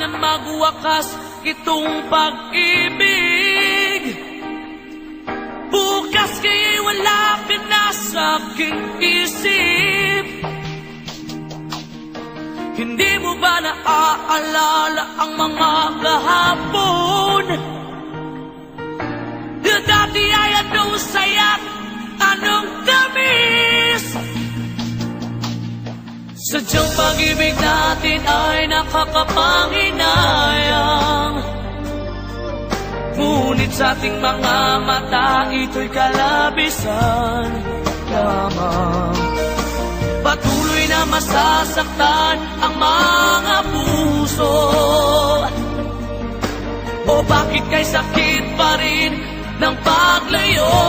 kailangan magwakas itong pag-ibig. Bukas kaya'y wala ka na sa aking isip. Hindi mo ba naaalala ang mga kahapon? Dati ay anong saya, anong tamis. Sadyang pag-ibig natin ay nakakapanginayang. Ngunit sa ating mga mata, ito'y kalabisan lamang. Patuloy na masasaktan ang mga puso. O bakit kay sakit pa rin ng paglayo?